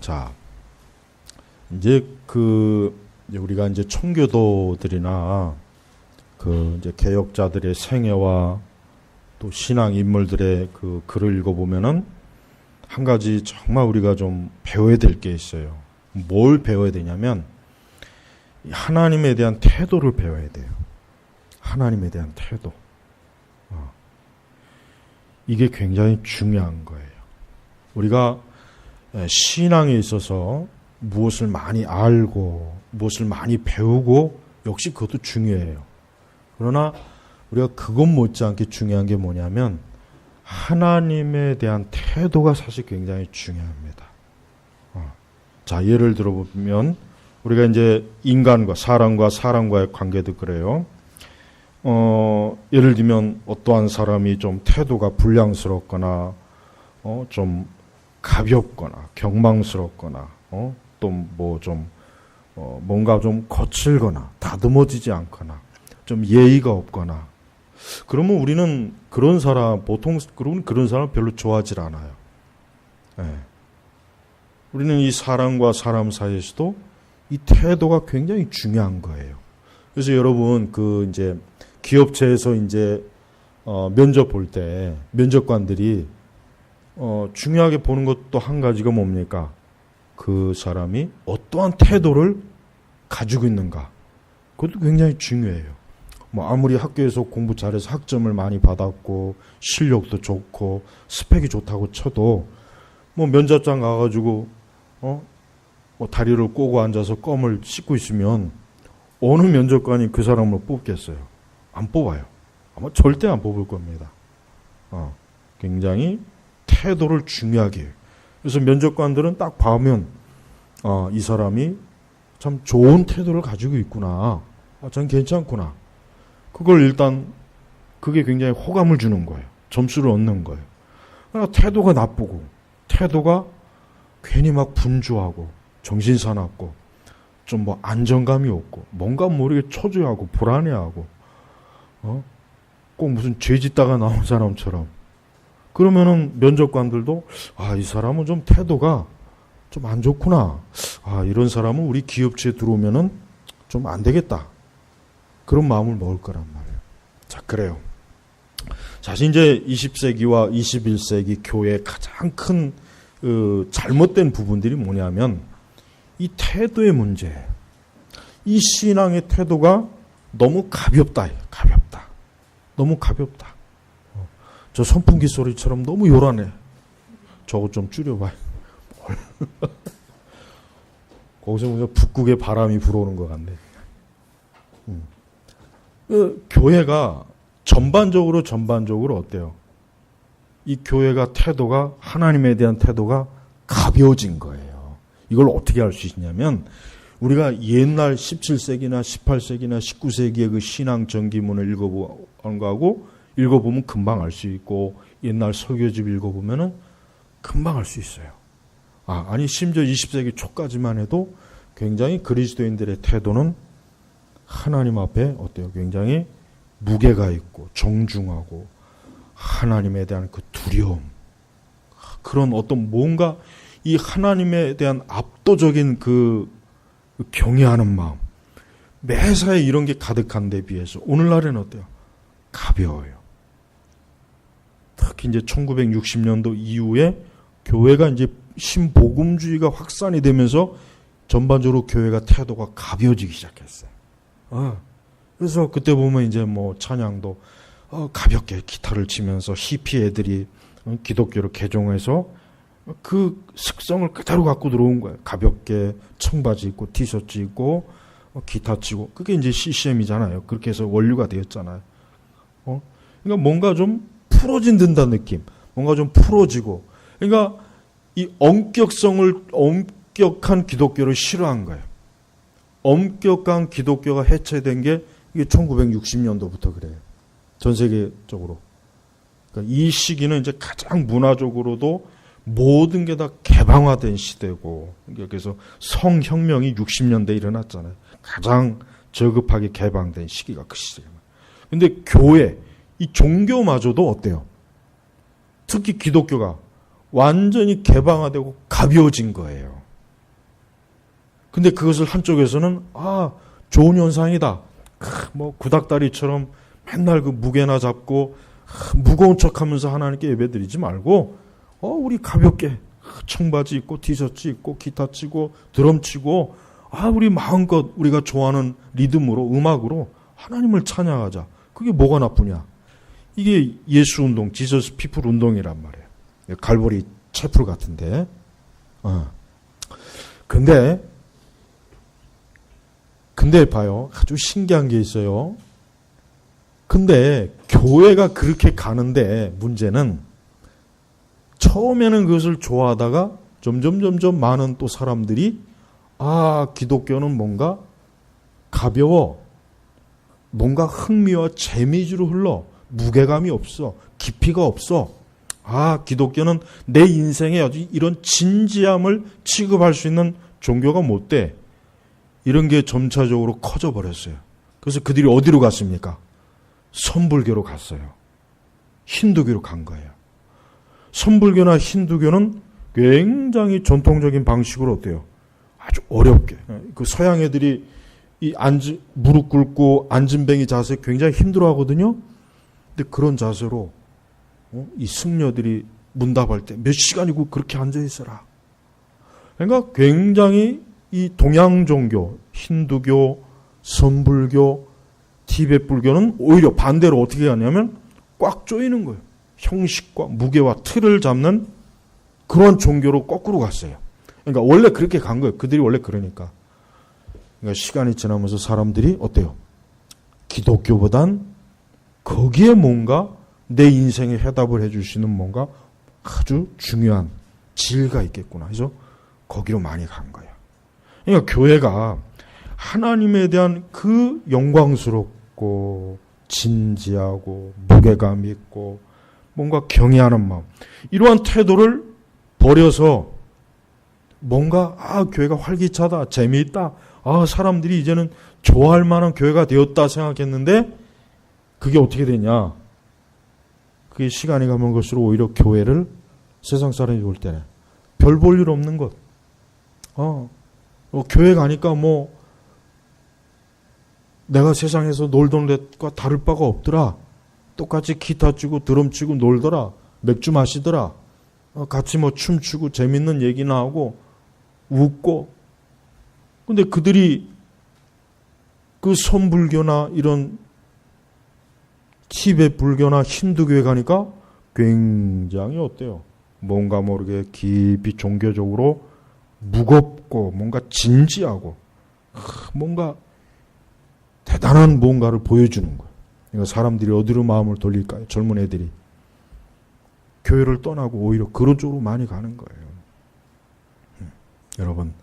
자, 이제 우리가 이제 청교도들이나 이제 개혁자들의 생애와 또 신앙 인물들의 글을 읽어보면은 한 가지 정말 우리가 좀 배워야 될 게 있어요. 뭘 배워야 되냐면 하나님에 대한 태도를 배워야 돼요. 하나님에 대한 태도. 이게 굉장히 중요한 거예요. 우리가 신앙에 있어서 무엇을 많이 알고 무엇을 많이 배우고 역시 그것도 중요해요. 그러나 우리가 그것 못지않게 중요한 게 뭐냐면 하나님에 대한 태도가 사실 굉장히 중요합니다. 자, 예를 들어보면 우리가 이제 인간과 사람과의 관계도 그래요. 예를 들면 어떠한 사람이 좀 태도가 불량스럽거나 좀 가볍거나 경망스럽거나 또 뭐 좀 뭔가 좀 거칠거나 다듬어지지 않거나 좀 예의가 없거나 그러면 우리는 그런 사람 그런 사람 별로 좋아하지 않아요. 네. 우리는 이 사람과 사람 사이에서도 이 태도가 굉장히 중요한 거예요. 그래서 여러분 이제 기업체에서 이제 면접 볼 때 면접관들이 중요하게 보는 것도 한 가지가 뭡니까? 그 사람이 어떠한 태도를 가지고 있는가? 그것도 굉장히 중요해요. 뭐 아무리 학교에서 공부 잘해서 학점을 많이 받았고 실력도 좋고 스펙이 좋다고 쳐도 뭐 면접장 가가지고 뭐 다리를 꼬고 앉아서 껌을 씹고 있으면 어느 면접관이 그 사람을 뽑겠어요? 안 뽑아요. 아마 절대 안 뽑을 겁니다. 굉장히 태도를 중요하게 해요. 그래서 면접관들은 딱 보면 이 사람이 참 좋은 태도를 가지고 있구나. 전 괜찮구나. 그걸 일단 그게 굉장히 호감을 주는 거예요. 점수를 얻는 거예요. 그러나 태도가 나쁘고 태도가 괜히 막 분주하고 정신사납고 좀 뭐 안정감이 없고 뭔가 모르게 초조하고 불안해하고 꼭 무슨 죄 짓다가 나온 사람처럼 그러면은 면접관들도 이 사람은 좀 태도가 좀 안 좋구나. 이런 사람은 우리 기업체에 들어오면은 좀 안 되겠다. 그런 마음을 먹을 거란 말이에요. 자, 그래요. 사실 이제 20세기와 21세기 교회의 가장 큰 잘못된 부분들이 뭐냐면 이 태도의 문제예요. 이 신앙의 태도가 너무 가볍다. 너무 가볍다. 저 선풍기 소리처럼 너무 요란해. 저거 좀 줄여봐요. 거기서 보면 북극의 바람이 불어오는 것 같네. 교회가 전반적으로 어때요? 이 교회가 태도가 하나님에 대한 태도가 가벼워진 거예요. 이걸 어떻게 알 수 있냐면 우리가 옛날 17세기나 18세기나 19세기의 그 신앙 전기문을 읽어보면 금방 알 수 있고 옛날 설교집 읽어보면은 금방 알 수 있어요. 아니 심지어 20세기 초까지만 해도 굉장히 그리스도인들의 태도는 하나님 앞에 어때요? 굉장히 무게가 있고 정중하고 하나님에 대한 그 두려움 그런 어떤 뭔가 이 하나님에 대한 압도적인 그 경외하는 마음 매사에 이런 게 가득한 데 비해서 오늘날에는 어때요? 가벼워요. 특히 이제 1960년도 이후에 교회가 이제 신복음주의가 확산이 되면서 전반적으로 교회가 태도가 가벼워지기 시작했어요. 그래서 그때 보면 이제 뭐 찬양도 가볍게 기타를 치면서 히피 애들이 기독교를 개종해서 그 습성을 그대로 갖고 들어온 거예요. 가볍게 청바지 입고 티셔츠 입고 기타 치고 그게 이제 CCM이잖아요. 그렇게 해서 원류가 되었잖아요. 그러니까 뭔가 좀 풀어진 듯한 느낌. 뭔가 좀 풀어지고. 그러니까 이 엄격한 기독교를 싫어한 거예요. 엄격한 기독교가 해체된 게 이게 1960년도부터 그래요. 전 세계적으로. 그러니까 이 시기는 이제 가장 문화적으로도 모든 게 다 개방화된 시대고, 그래서 성혁명이 60년대에 일어났잖아요. 가장 저급하게 개방된 시기가 그 시대예요. 근데 교회, 이 종교마저도 어때요? 특히 기독교가 완전히 개방화되고 가벼워진 거예요. 근데 그것을 한쪽에서는 좋은 현상이다. 뭐 구닥다리처럼 맨날 그 무게나 잡고 무거운 척하면서 하나님께 예배드리지 말고 우리 가볍게 청바지 입고 티셔츠 입고 기타 치고 드럼 치고 우리 마음껏 우리가 좋아하는 리듬으로 음악으로 하나님을 찬양하자. 그게 뭐가 나쁘냐? 이게 예수 운동, 지저스 피플 운동이란 말이에요. 갈보리 채플 같은데. 근데 봐요. 아주 신기한 게 있어요. 근데 교회가 그렇게 가는데 문제는 처음에는 그것을 좋아하다가 점점 많은 또 사람들이 기독교는 뭔가 가벼워. 뭔가 흥미와 재미주로 흘러. 무게감이 없어. 깊이가 없어. 기독교는 내 인생에 아주 이런 진지함을 취급할 수 있는 종교가 못 돼. 이런 게 점차적으로 커져 버렸어요. 그래서 그들이 어디로 갔습니까? 선불교로 갔어요. 힌두교로 간 거예요. 선불교나 힌두교는 굉장히 전통적인 방식으로 어때요? 아주 어렵게. 그 서양 애들이 무릎 꿇고 앉은뱅이 자세 굉장히 힘들어 하거든요. 근데 그런 자세로 이 승려들이 문답할 때 몇 시간이고 그렇게 앉아 있어라. 그러니까 굉장히 이 동양 종교, 힌두교, 선불교, 티베트 불교는 오히려 반대로 어떻게 하냐면 꽉 조이는 거예요. 형식과 무게와 틀을 잡는 그런 종교로 거꾸로 갔어요. 그러니까 원래 그렇게 간 거예요. 그들이 원래 그러니까. 그러니까 시간이 지나면서 사람들이 어때요? 기독교보단 거기에 뭔가 내 인생에 해답을 해줄 수 있는 뭔가 아주 중요한 질가 있겠구나. 그래서 거기로 많이 간 거예요. 그러니까 교회가 하나님에 대한 그 영광스럽고 진지하고 무게감 있고 뭔가 경외하는 마음, 이러한 태도를 버려서 뭔가 교회가 활기차다, 재미있다, 사람들이 이제는 좋아할 만한 교회가 되었다 생각했는데 그게 어떻게 되냐? 그게 시간이 가면 갈수록 오히려 교회를 세상 사람이 볼 때는 별 볼 일 없는 것. 교회 가니까 내가 세상에서 놀던 것과 다를 바가 없더라. 똑같이 기타 치고 드럼 치고 놀더라. 맥주 마시더라. 같이 춤추고 재밌는 얘기나 하고 웃고. 근데 그들이 그 선불교나 이런 티베트 불교나 힌두교에 가니까 굉장히 어때요? 뭔가 모르게 깊이 종교적으로 무겁고 뭔가 진지하고 뭔가 대단한 뭔가를 보여주는 거예요. 그러니까 사람들이 어디로 마음을 돌릴까요? 젊은 애들이. 교회를 떠나고 오히려 그런 쪽으로 많이 가는 거예요. 여러분,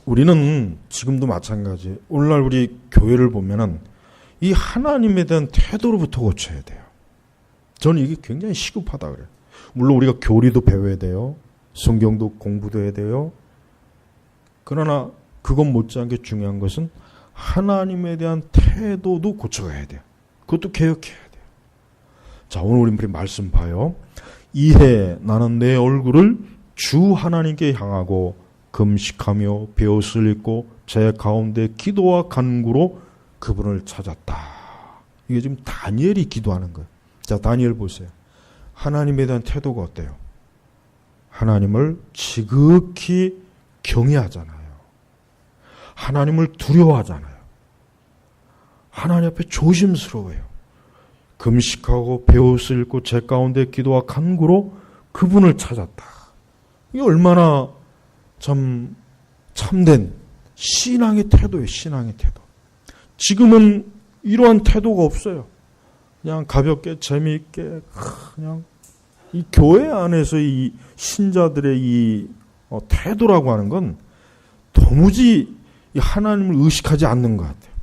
우리는 지금도 마찬가지예요. 오늘날 우리 교회를 보면은 이 하나님에 대한 태도로부터 고쳐야 돼요. 저는 이게 굉장히 시급하다 그래요. 물론 우리가 교리도 배워야 돼요. 성경도 공부도 해야 돼요. 그러나 그것 못지않게 중요한 것은 하나님에 대한 태도도 고쳐가야 돼요. 그것도 개혁해야 돼요. 자, 오늘 우리 말씀 봐요. 이해 나는 내 얼굴을 주 하나님께 향하고 금식하며 벼슬 입고 제 가운데 기도와 간구로 그분을 찾았다. 이게 지금 다니엘이 기도하는 거예요. 자, 다니엘 보세요. 하나님에 대한 태도가 어때요? 하나님을 지극히 경외하잖아요. 하나님을 두려워하잖아요. 하나님 앞에 조심스러워요. 금식하고 벼옷을 입고 제 가운데 기도와 간구로 그분을 찾았다. 이게 얼마나 참된 신앙의 태도예요. 신앙의 태도. 지금은 이러한 태도가 없어요. 그냥 가볍게 재미있게 그냥 이 교회 안에서 이 신자들의 이 태도라고 하는 건 도무지 하나님을 의식하지 않는 것 같아요.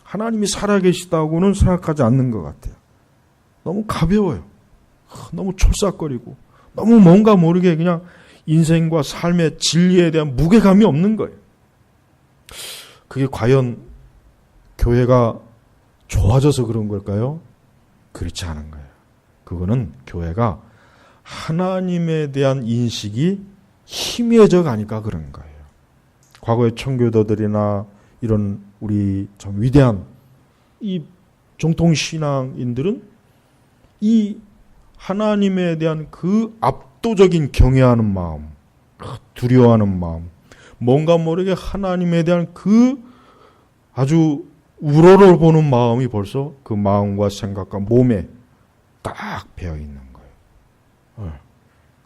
하나님이 살아계시다고는 생각하지 않는 것 같아요. 너무 가벼워요. 너무 촐싹거리고 너무 뭔가 모르게 그냥 인생과 삶의 진리에 대한 무게감이 없는 거예요. 그게 과연 교회가 좋아져서 그런 걸까요? 그렇지 않은 거예요. 그거는 교회가 하나님에 대한 인식이 희미해져 가니까 그런 거예요. 과거의 청교도들이나 이런 우리 참 위대한 이 정통신앙인들은 이 하나님에 대한 그 압도적인 경외하는 마음, 두려워하는 마음, 뭔가 모르게 하나님에 대한 그 아주 우러러 보는 마음이 벌써 그 마음과 생각과 몸에 딱 배어 있는 거예요.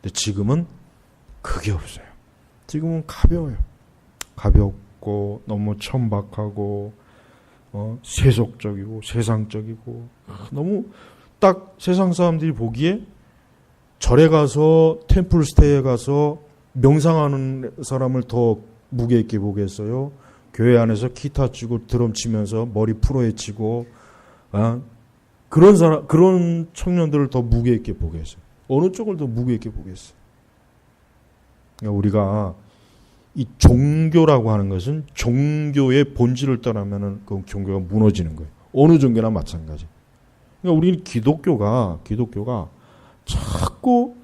근데 지금은 그게 없어요. 지금은 가벼워요. 가볍고 너무 천박하고 세속적이고 세상적이고 너무 딱 세상 사람들이 보기에 절에 가서 템플스테이에 가서 명상하는 사람을 더 무게 있게 보겠어요. 교회 안에서 기타 치고 드럼 치면서 머리 풀어헤치고 그런 사람 그런 청년들을 더 무게 있게 보겠어요. 어느 쪽을 더 무게 있게 보겠어요. 그러니까 우리가 이 종교라고 하는 것은 종교의 본질을 떠나면은 그 종교가 무너지는 거예요. 어느 종교나 마찬가지. 그러니까 우리는 기독교가 자꾸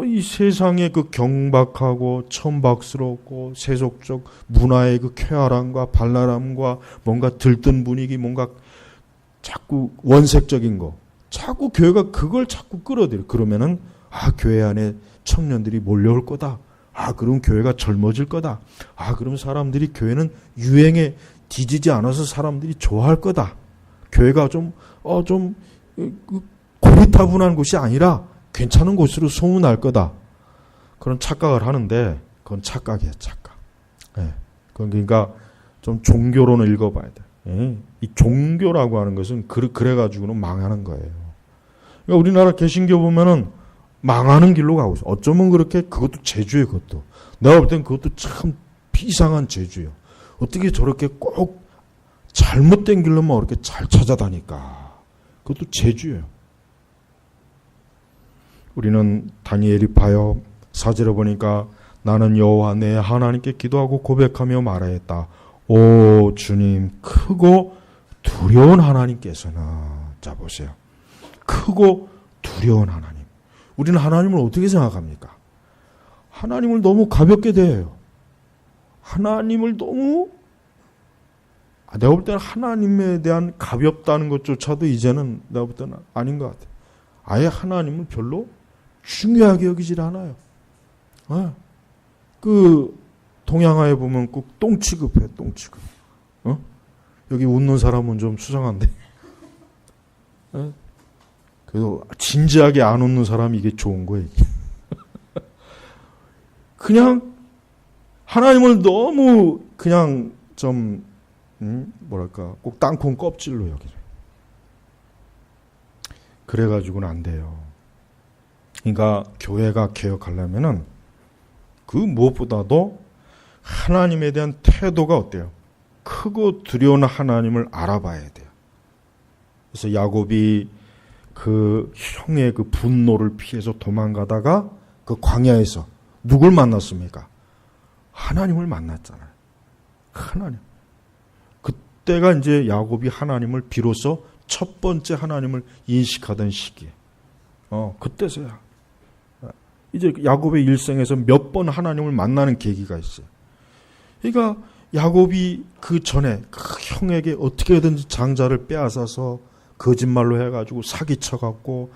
이 세상의 그 경박하고 천박스럽고 세속적 문화의 그 쾌활함과 발랄함과 뭔가 들뜬 분위기, 뭔가 자꾸 원색적인 거, 자꾸 교회가 그걸 자꾸 끌어들여. 그러면은 교회 안에 청년들이 몰려올 거다. 그럼 교회가 젊어질 거다. 그럼 사람들이 교회는 유행에 뒤지지 않아서 사람들이 좋아할 거다. 교회가 좀 고리타분한 곳이 아니라 괜찮은 곳으로 소문날 거다. 그런 착각을 하는데 그건 착각이에요, 착각. 그러니까 좀 종교론을 읽어봐야 돼. 이 종교라고 하는 것은 그래가지고는 망하는 거예요. 그러니까 우리나라 개신교 보면은 망하는 길로 가고 있어. 어쩌면 그렇게 그것도 재주예요, 그것도. 내가 볼 땐 그것도 참 비상한 재주예요. 어떻게 저렇게 꼭 잘못된 길로만 이렇게 잘 찾아다니까. 그것도 재주예요. 우리는 다니엘이 봐요. 4절에 보니까 나는 여호와 내 하나님께 기도하고 고백하며 말하였다. 오 주님, 크고 두려운 하나님께서는, 자 보세요. 크고 두려운 하나님. 우리는 하나님을 어떻게 생각합니까? 하나님을 너무 가볍게 대해요. 하나님을 너무, 내가 볼 때는 하나님에 대한 가볍다는 것조차도 이제는 내가 볼 때는 아닌 것 같아요. 아예 하나님을 별로 중요하게 여기질 않아요. 그 동양화에 보면 꼭 똥 취급해, 똥 취급. 여기 웃는 사람은 좀 수상한데. 그래도 진지하게 안 웃는 사람이 이게 좋은 거예요. 그냥 하나님을 너무 그냥 좀 뭐랄까 꼭 땅콩 껍질로 여기죠. 그래가지고는 안 돼요. 그러니까 교회가 개혁하려면은 그 무엇보다도 하나님에 대한 태도가 어때요? 크고 두려운 하나님을 알아봐야 돼요. 그래서 야곱이 그 형의 그 분노를 피해서 도망가다가 그 광야에서 누굴 만났습니까? 하나님을 만났잖아요. 하나님. 그때가 이제 야곱이 하나님을 비로소 첫 번째 하나님을 인식하던 시기에. 그때서야. 이제 야곱의 일생에서 몇 번 하나님을 만나는 계기가 있어요. 그러니까 야곱이 그 전에 그 형에게 어떻게든지 장자를 빼앗아서 거짓말로 해가지고 사기쳐갖고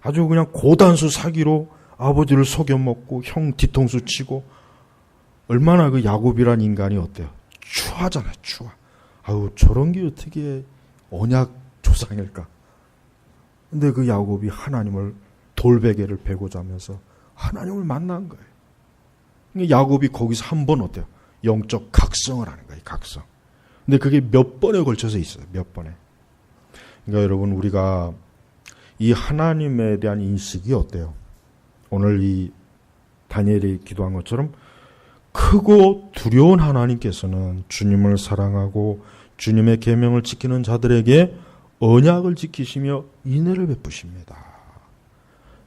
아주 그냥 고단수 사기로 아버지를 속여먹고 형 뒤통수 치고 얼마나 그 야곱이란 인간이 어때요? 추하잖아요, 추하. 저런 게 어떻게 언약 조상일까? 근데 그 야곱이 하나님을 돌베개를 베고자 하면서 하나님을 만난 거예요. 야곱이 거기서 한 번 어때요? 영적 각성을 하는 거예요, 각성. 근데 그게 몇 번에 걸쳐서 있어요, 몇 번에. 그러니까 여러분, 우리가 이 하나님에 대한 인식이 어때요? 오늘 이 다니엘이 기도한 것처럼 크고 두려운 하나님께서는 주님을 사랑하고 주님의 계명을 지키는 자들에게 언약을 지키시며 인애를 베푸십니다.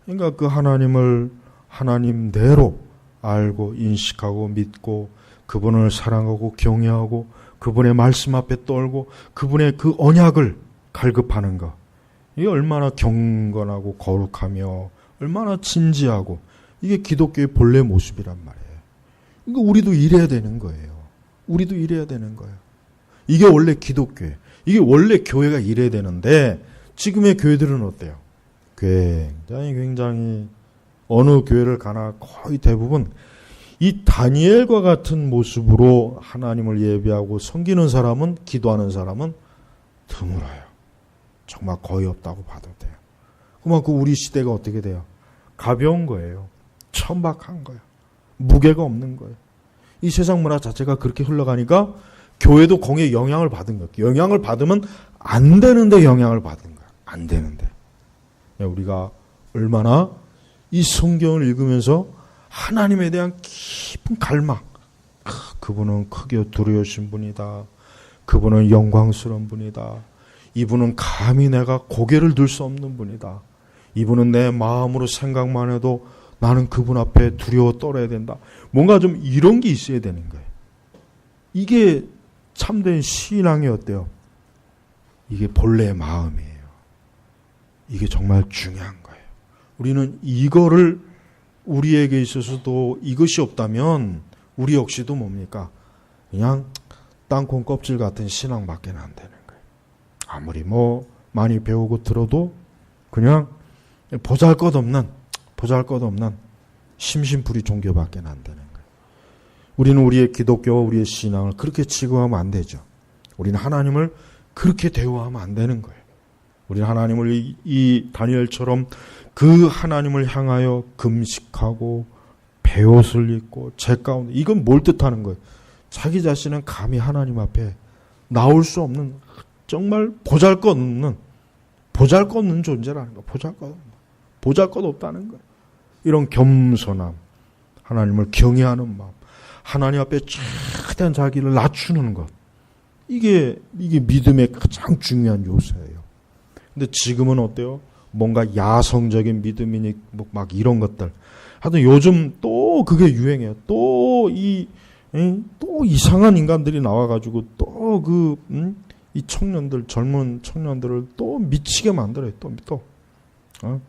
그러니까 그 하나님을 하나님대로 알고 인식하고 믿고 그분을 사랑하고 경외하고 그분의 말씀 앞에 떨고 그분의 그 언약을 갈급하는 것. 이게 얼마나 경건하고 거룩하며 얼마나 진지하고 이게 기독교의 본래 모습이란 말이에요. 그러니까 우리도 이래야 되는 거예요. 우리도 이래야 되는 거예요. 이게 원래 기독교예요. 이게 원래 교회가 이래야 되는데 지금의 교회들은 어때요? 굉장히 어느 교회를 가나 거의 대부분 이 다니엘과 같은 모습으로 하나님을 예배하고 섬기는 사람은, 기도하는 사람은 드물어요. 정말 거의 없다고 봐도 돼요. 그만큼 우리 시대가 어떻게 돼요? 가벼운 거예요. 천박한 거예요. 무게가 없는 거예요. 이 세상 문화 자체가 그렇게 흘러가니까 교회도 거기에 영향을 받은 거예요. 영향을 받으면 안 되는데 영향을 받은 거예요. 안 되는데. 우리가 얼마나 이 성경을 읽으면서 하나님에 대한 깊은 갈망, 그분은 크게 두려우신 분이다. 그분은 영광스러운 분이다. 이분은 감히 내가 고개를 들 수 없는 분이다. 이분은 내 마음으로 생각만 해도 나는 그분 앞에 두려워 떨어야 된다. 뭔가 좀 이런 게 있어야 되는 거예요. 이게 참된 신앙이 어때요? 이게 본래의 마음이에요. 이게 정말 중요한 거예요. 우리는 이거를 우리에게 있어서도 이것이 없다면 우리 역시도 뭡니까? 그냥 땅콩 껍질 같은 신앙밖에 안 되는 거예요. 아무리 많이 배우고 들어도 그냥 보잘것없는 심심풀이 종교밖에 안 되는 거예요. 우리는 우리의 기독교와 우리의 신앙을 그렇게 취급하면 안 되죠. 우리는 하나님을 그렇게 대우하면 안 되는 거예요. 우리는 하나님을 이 다니엘처럼 그 하나님을 향하여 금식하고 베옷을 입고 제 가운데, 이건 뭘 뜻하는 거예요? 자기 자신은 감히 하나님 앞에 나올 수 없는 정말 보잘것없는 존재라는 거예요. 보잘것없다는 거예요. 이런 겸손함, 하나님을 경외하는 마음, 하나님 앞에 최대한 자기를 낮추는 것, 이게 믿음의 가장 중요한 요소예요. 근데 지금은 어때요? 뭔가 야성적인 믿음이니 막 이런 것들. 하여튼 요즘 또 그게 유행해요. 또 이상한 인간들이 나와가지고 또 이 청년들, 젊은 청년들을 또 미치게 만들어요. 그러니까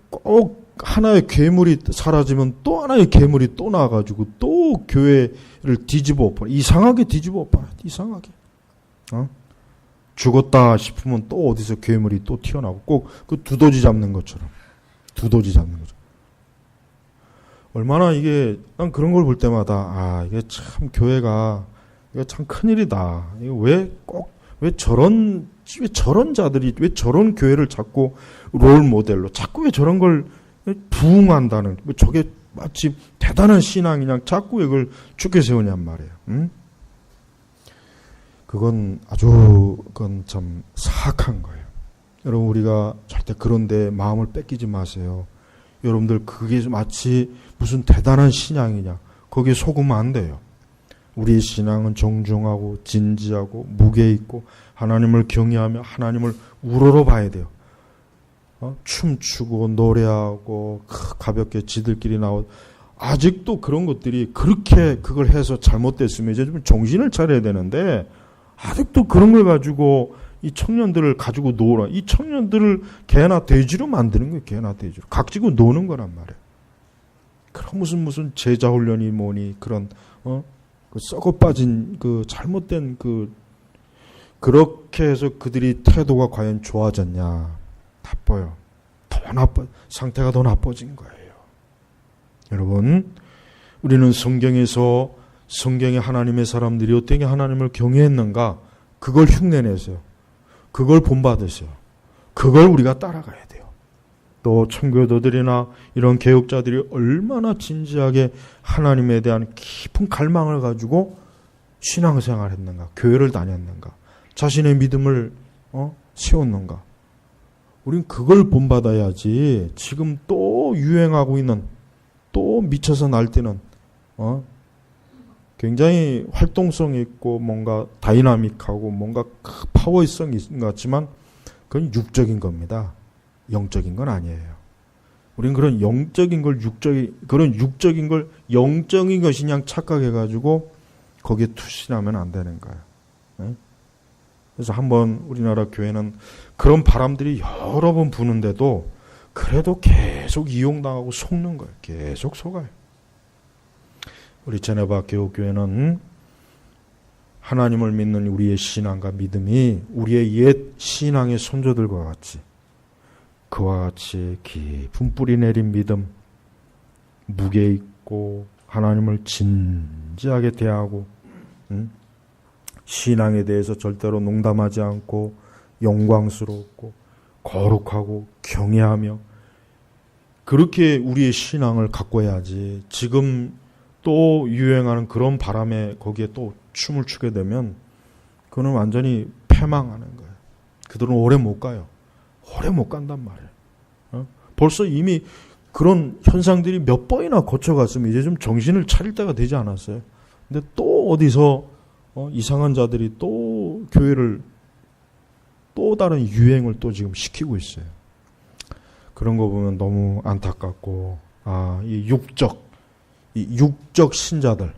꼭 하나의 괴물이 사라지면 또 하나의 괴물이 또 나와가지고 또 교회를 뒤집어 엎어요. 이상하게 뒤집어 엎어요. 이상하게. 죽었다 싶으면 또 어디서 괴물이 또 튀어나오고 꼭 그 두더지 잡는 것처럼. 얼마나 난 그런 걸 볼 때마다 이게 참 교회가 이거 참 큰일이다. 이거 왜 저런 자들이 왜 저런 교회를 자꾸 롤 모델로 자꾸 왜 저런 걸 부응한다는, 저게 마치 대단한 신앙이냐 자꾸 이걸 죽게 세우냔 말이에요. 응? 그건 참 사악한 거예요. 여러분, 우리가 절대 그런데 마음을 뺏기지 마세요. 여러분들 그게 마치 무슨 대단한 신앙이냐, 거기에 속으면 안 돼요. 우리의 신앙은 정중하고 진지하고 무게 있고 하나님을 경외하며 하나님을 우러러 봐야 돼요. 춤추고 노래하고 가볍게 지들끼리 나오고, 아직도 그런 것들이 그렇게 그걸 해서 잘못됐으면 이제 좀 정신을 차려야 되는데, 아직도 그런 걸 가지고 이 청년들을 가지고 놀아. 이 청년들을 개나 돼지로 만드는 거예요. 개나 돼지로. 각지고 노는 거란 말이에요. 그런 무슨 제자 훈련이 뭐니, 그런 그 썩어 빠진 그 잘못된 그렇게 해서 그들이 태도가 과연 좋아졌냐? 나빠요. 상태가 더 나빠진 거예요. 여러분, 우리는 성경의 하나님의 사람들이 어떻게 하나님을 경외했는가? 그걸 흉내내세요. 그걸 본받으세요. 그걸 우리가 따라가야 돼요. 또 청교도들이나 이런 개혁자들이 얼마나 진지하게 하나님에 대한 깊은 갈망을 가지고 신앙생활을 했는가? 교회를 다녔는가? 자신의 믿음을 세웠는가? 우린 그걸 본받아야지. 지금 또 유행하고 있는, 또 미쳐서 날뛰는 굉장히 활동성 있고 뭔가 다이나믹하고 뭔가 파워성이 있는 것 같지만 그건 육적인 겁니다. 영적인 건 아니에요. 우린 그런 영적인 걸 육적인 걸 영적인 것이 그냥 착각해가지고 거기에 투신하면 안 되는 거예요. 네? 그래서 한번 우리나라 교회는 그런 바람들이 여러 번 부는데도 그래도 계속 이용당하고 속는 거예요. 계속 속아요. 우리 제네바 교회는 하나님을 믿는 우리의 신앙과 믿음이 우리의 옛 신앙의 선조들과 같이 그와 같이 깊은 뿌리 내린 믿음, 무게 있고 하나님을 진지하게 대하고 신앙에 대해서 절대로 농담하지 않고 영광스럽고 거룩하고 경외하며 그렇게 우리의 신앙을 가꿔야지. 지금 또 유행하는 그런 바람에 거기에 또 춤을 추게 되면 그거는 완전히 패망하는 거예요. 그들은 오래 못 가요. 오래 못 간단 말이에요. 벌써 이미 그런 현상들이 몇 번이나 거쳐갔으면 이제 좀 정신을 차릴 때가 되지 않았어요. 근데 또 어디서 이상한 자들이 또 교회를 또 다른 유행을 또 지금 시키고 있어요. 그런 거 보면 너무 안타깝고, 이 육적 신자들,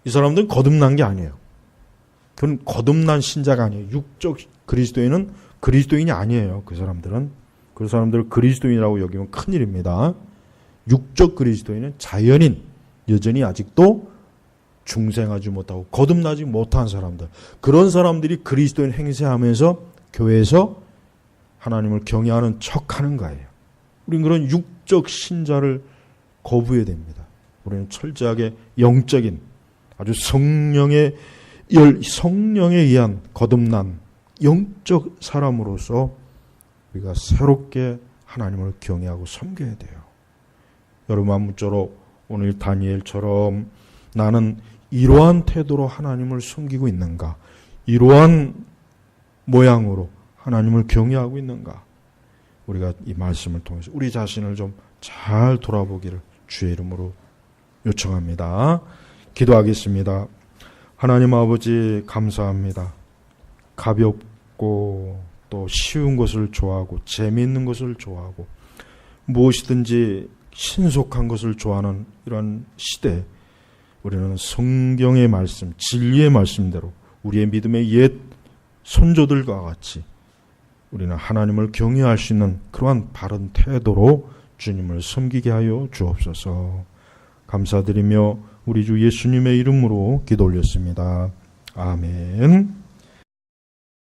이 사람들은 거듭난 게 아니에요. 그건 거듭난 신자가 아니에요. 육적 그리스도인은 그리스도인이 아니에요. 그 사람들을 그리스도인이라고 여기면 큰일입니다. 육적 그리스도인은 자연인, 여전히 아직도 중생하지 못하고 거듭나지 못한 사람들, 그런 사람들이 그리스도인 행세하면서 교회에서 하나님을 경외하는 척하는 거예요. 우리는 그런 육적 신자를 거부해야 됩니다. 우리는 철저하게 영적인 아주 성령에 의한 거듭난 영적 사람으로서 우리가 새롭게 하나님을 경외하고 섬겨야 돼요. 여러분 아무쪼록 오늘 다니엘처럼 나는 이러한 태도로 하나님을 섬기고 있는가? 이러한 모양으로 하나님을 경외하고 있는가? 우리가 이 말씀을 통해서 우리 자신을 좀 잘 돌아보기를 주의 이름으로 요청합니다. 기도하겠습니다. 하나님 아버지 감사합니다. 가볍고 또 쉬운 것을 좋아하고 재미있는 것을 좋아하고 무엇이든지 신속한 것을 좋아하는 이런 시대에 우리는 성경의 말씀, 진리의 말씀대로 우리의 믿음의 옛 선조들과 같이 우리는 하나님을 경외할 수 있는 그러한 바른 태도로 주님을 섬기게 하여 주옵소서. 감사드리며 우리 주 예수님의 이름으로 기도 올렸습니다. 아멘.